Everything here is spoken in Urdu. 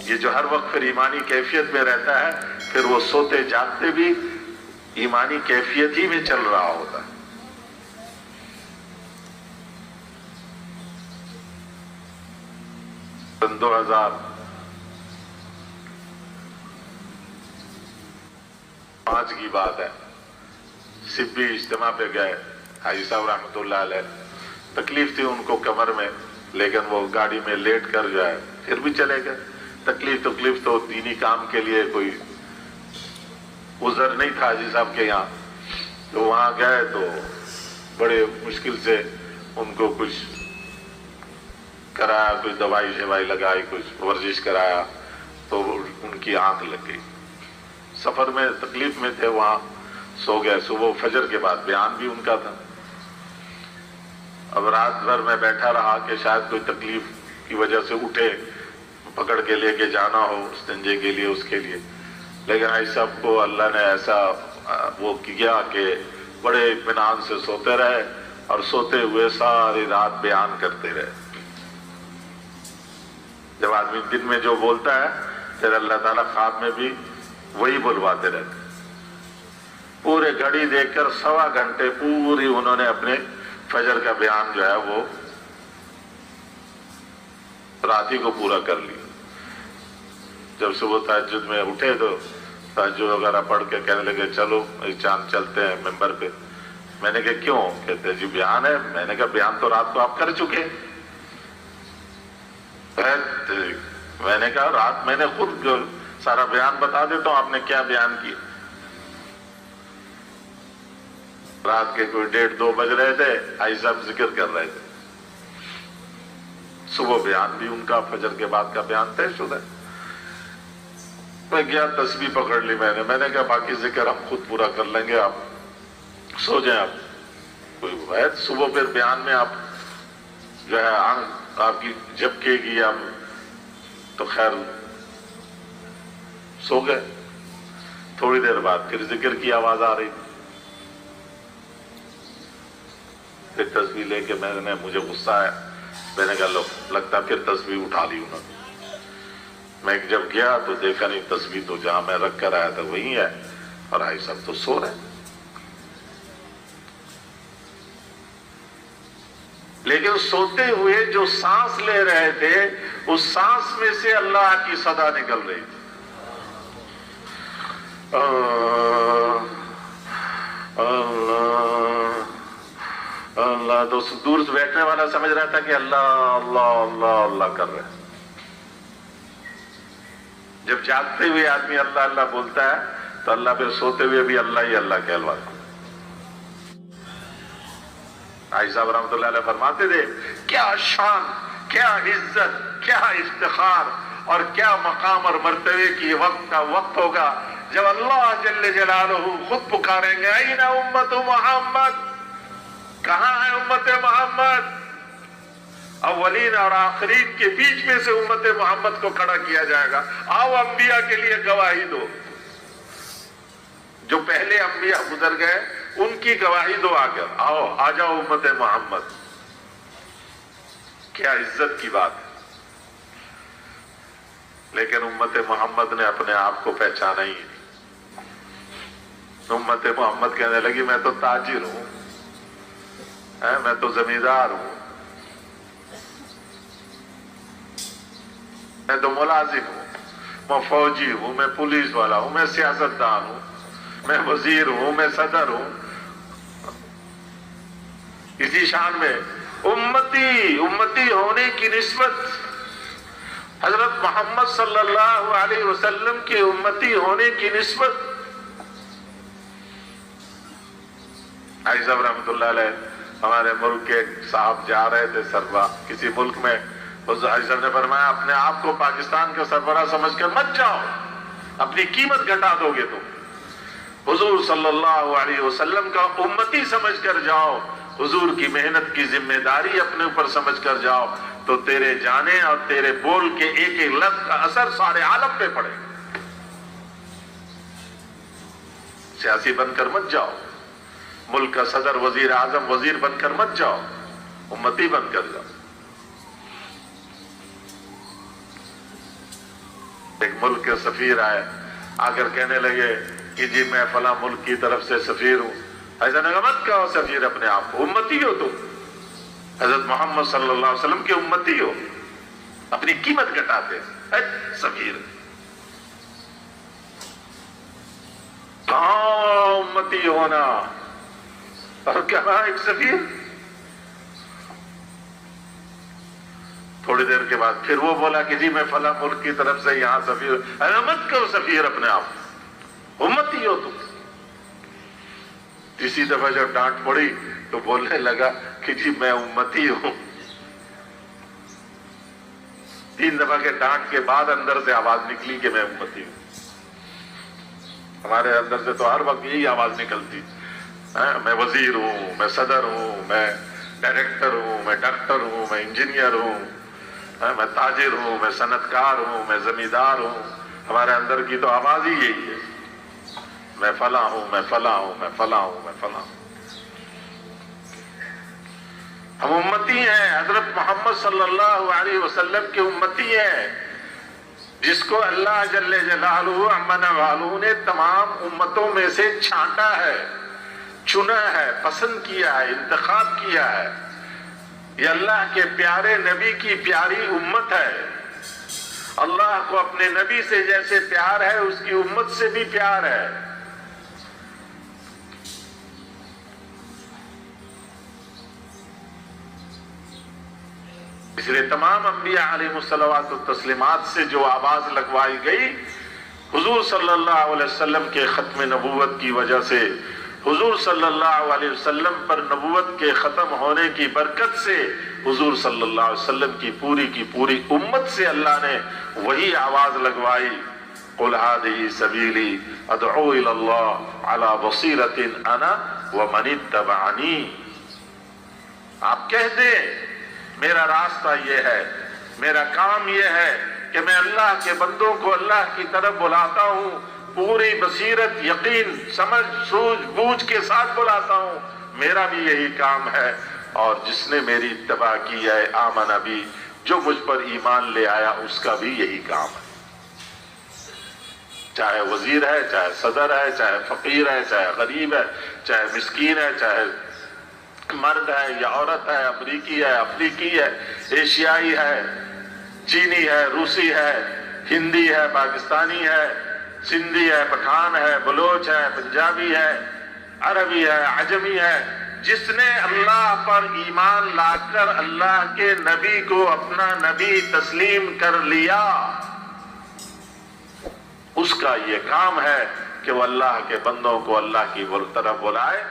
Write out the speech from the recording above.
یہ جو ہر وقت پھر ایمانی کیفیت میں رہتا ہے، پھر وہ سوتے جاگتے بھی ایمانی کیفیت ہی میں چل رہا ہوتا ہے۔ 2005 کی بات ہے، سبی اجتماع پہ گئے، حاجی صاحب رحمۃ اللہ علیہ، تکلیف تھی ان کو کمر میں، لیکن وہ گاڑی میں لیٹ کر جو ہے پھر بھی چلے گئے۔ تکلیف تو دینی کام کے لیے کوئی عذر نہیں تھا حاجی صاحب کے یہاں، تو وہاں گئے تو بڑے مشکل سے ان کو کچھ کرایا، کچھ دوائی شوائی لگائی، کچھ ورزش کرایا، تو ان کی آنکھ لگ گئی۔ سفر میں تکلیف میں تھے، وہاں سو گئے۔ صبح فجر کے بعد بیان بھی ان کا تھا۔ اب رات بھر میں بیٹھا رہا کہ شاید کوئی تکلیف کی وجہ سے اٹھے، پکڑ کے لے کے جانا ہو استنجے کے لیے، اس کے لیے، لیکن حاجی صاحب کو اللہ نے ایسا وہ کیا کہ بڑے اطمینان سے سوتے رہے، اور سوتے ہوئے ساری رات بیان کرتے رہے۔ جب آدمی دن میں جو بولتا ہے، پھر اللہ تعالیٰ خواب میں بھی وہی بلواتے رہتے۔ پورے گھڑی دیکھ کر 1.25 گھنٹے پوری انہوں نے اپنے فجر کا بیان جو ہے وہ رات ہی کو پورا کر لیا۔ جب صبح تہجد میں اٹھے تو تہجد وغیرہ پڑھ کے کہنے لگے چلو چاند چلتے ہیں ممبر پہ۔ میں نے کہا کیوں؟ کہتے جی بیان ہے۔ میں نے کہا بیان تو رات کو آپ کر چکے۔ میں نے کہا رات میں نے خود سارا بیان بتا دیتا ہوں آپ نے کیا بیان کیا۔ رات کے کوئی 1:30-2 بج رہے تھے، حاجی صاحب ذکر کر رہے تھے۔ صبح بیان بھی ان کا فجر کے بعد کا بیان طے شدہ ہے۔ میں گیا، تسبیح پکڑ لی میں نے کہا باقی ذکر ہم خود پورا کر لیں گے، آپ سو جائیں۔ آپ کوئی ہے صبح پھر بیان میں آپ جو ہے آپ کی جھپکے گی، آپ تو خیر سو گئے۔ تھوڑی دیر بعد پھر ذکر کی آواز آ رہی، پھر تسبیح لے کے مجھے غصہ آیا، میں نے کہا لو لگتا پھر تسبیح اٹھا لی انہوں نے۔ میں جب گیا تو دیکھا نہیں، تسبیح تو جہاں میں رکھ کر آیا تھا وہی ہے، اور حاجی صاحب تو سو رہے۔ لیکن سوتے ہوئے جو سانس لے رہے تھے، اس سانس میں سے اللہ کی صدا نکل رہی تھی۔ اللہ تو دور سے بیٹھنے والا سمجھ رہا تھا کہ اللہ اللہ اللہ اللہ کر رہے ہیں۔ جب جاگتے ہوئے آدمی اللہ اللہ بولتا ہے تو اللہ پھر سوتے ہوئے بھی اللہ ہی اللہ کہلواتا ہے۔ حاجی صاحب رحمۃ اللہ علیہ فرماتے تھے کیا شان، کیا عزت، کیا افتخار اور کیا مقام اور مرتبے کی وقت کا وقت ہوگا جب اللہ جل جلالہ خود پکاریں گے این امت محمد، کہاں ہے امت محمد؟ اولین اور آخرین کے بیچ میں سے امت محمد کو کھڑا کیا جائے گا، آؤ انبیاء کے لیے گواہی دو۔ جو پہلے انبیاء گزر گئے ان کی گواہی دو، آ کر آؤ آ جاؤ امت محمد۔ کیا عزت کی بات ہے۔ لیکن امت محمد نے اپنے آپ کو پہچانا ہی نہیں۔ امت محمد کہنے لگی میں تو تاجر ہوں، میں تو زمیندار ہوں، میں تو ملازم ہوں، میں فوجی ہوں، میں پولیس والا ہوں، میں سیاستدان ہوں، میں وزیر ہوں، میں صدر ہوں۔ اسی شان میں امتی ہونے کی نسبت حضرت محمد صلی اللہ علیہ وسلم کے امتی ہونے کی نسبت حاجی صاحب رحمۃ اللہ علیہ ہمارے ملک کے صاحب جا رہے تھے سربراہ کسی ملک میں، حاجی صاحب نے فرمایا اپنے آپ کو پاکستان کا سربراہ سمجھ کر مت جاؤ، اپنی قیمت گھٹا دو گے تم۔ حضور صلی اللہ علیہ وسلم کا امتی سمجھ کر جاؤ، حضور کی محنت کی ذمہ داری اپنے اوپر سمجھ کر جاؤ، تو تیرے جانے اور تیرے بول کے ایک ایک لفظ کا اثر سارے عالم پہ پڑے۔ سیاسی بن کر مت جاؤ، ملک کا صدر، وزیر اعظم، وزیر بن کر مت جاؤ، امتی بن کر جاؤ۔ ایک ملک کے سفیر آئے، آ کر کہنے لگے کہ جی میں فلاں ملک کی طرف سے سفیر ہوں۔ ایسا نہ مت کہو سفیر اپنے آپ کو، امتی ہو تم، حضرت محمد صلی اللہ علیہ وسلم کے امتی ہو، اپنی قیمت گھٹاتے سفیر کہاں امتی ہونا، اور کہاں ایک سفیر۔ تھوڑی دیر کے بعد پھر وہ بولا کہ جی میں فلاں ملک کی طرف سے یہاں سفیر، ایسا مت کہو سفیر اپنے آپ، امتی ہو تم۔ تیسری دفعہ جب ڈانٹ پڑی تو بولنے لگا کہ جی میں امتی ہوں۔ 3 دفعہ کے ڈانٹ کے بعد اندر سے آواز نکلی کہ میں امتی ہوں۔ ہمارے اندر سے تو ہر وقت یہی آواز نکلتی، میں وزیر ہوں، میں صدر ہوں، میں ڈائریکٹر ہوں، میں ڈاکٹر ہوں، میں انجینئر ہوں، میں تاجر ہوں، میں صنعت کار ہوں، میں زمیندار ہوں۔ ہمارے اندر کی تو آواز ہی یہی ہے، میں فلاں ہوں، میں فلاں ہوں، میں فلاں ہوں، میں فلاں ہوں۔ ہم امتی ہیں، حضرت محمد صلی اللہ علیہ وسلم کے امتی ہیں، جس کو اللہ جل جلالہ عمن والہ نے تمام امتوں میں سے چھانٹا ہے، چنا ہے، پسند کیا ہے، انتخاب کیا ہے۔ یہ اللہ کے پیارے نبی کی پیاری امت ہے۔ اللہ کو اپنے نبی سے جیسے پیار ہے، اس کی امت سے بھی پیار ہے۔ اس لیے تمام انبیاء علیہ الصلوات والتسلیمات سے جو آواز لگوائی گئی، حضور صلی اللہ علیہ وسلم کے ختم نبوت کی وجہ سے، حضور صلی اللہ علیہ وسلم پر نبوت کے ختم ہونے کی برکت سے، حضور صلی اللہ علیہ وسلم کی پوری امت سے اللہ نے وہی آواز لگوائی، قُلْ هَٰذِهِ سَبِيلِي أَدْعُو إِلَى اللَّهِ عَلَىٰ بَصِيرَةٍ أَنَا وَمَنِ اتَّبَعَنِي۔ آپ کہہ دیں میرا راستہ یہ ہے، میرا کام یہ ہے کہ میں اللہ کے بندوں کو اللہ کی طرف بلاتا ہوں، پوری بصیرت، یقین، سمجھ، سوجھ بوجھ کے ساتھ بلاتا ہوں۔ میرا بھی یہی کام ہے، اور جس نے میری اتباع کی ہے، آمن بھی، جو مجھ پر ایمان لے آیا، اس کا بھی یہی کام ہے۔ چاہے وزیر ہے، چاہے صدر ہے، چاہے فقیر ہے، چاہے غریب ہے، چاہے مسکین ہے، چاہے مرد ہے یا عورت ہے، امریکی ہے، افریقی ہے، ایشیائی ہے، چینی ہے، روسی ہے، ہندی ہے، پاکستانی ہے، سندھی ہے، پٹھان ہے، بلوچ ہے، پنجابی ہے، عربی ہے، عجمی ہے، جس نے اللہ پر ایمان لا کر اللہ کے نبی کو اپنا نبی تسلیم کر لیا، اس کا یہ کام ہے کہ وہ اللہ کے بندوں کو اللہ کی طرف بلائے۔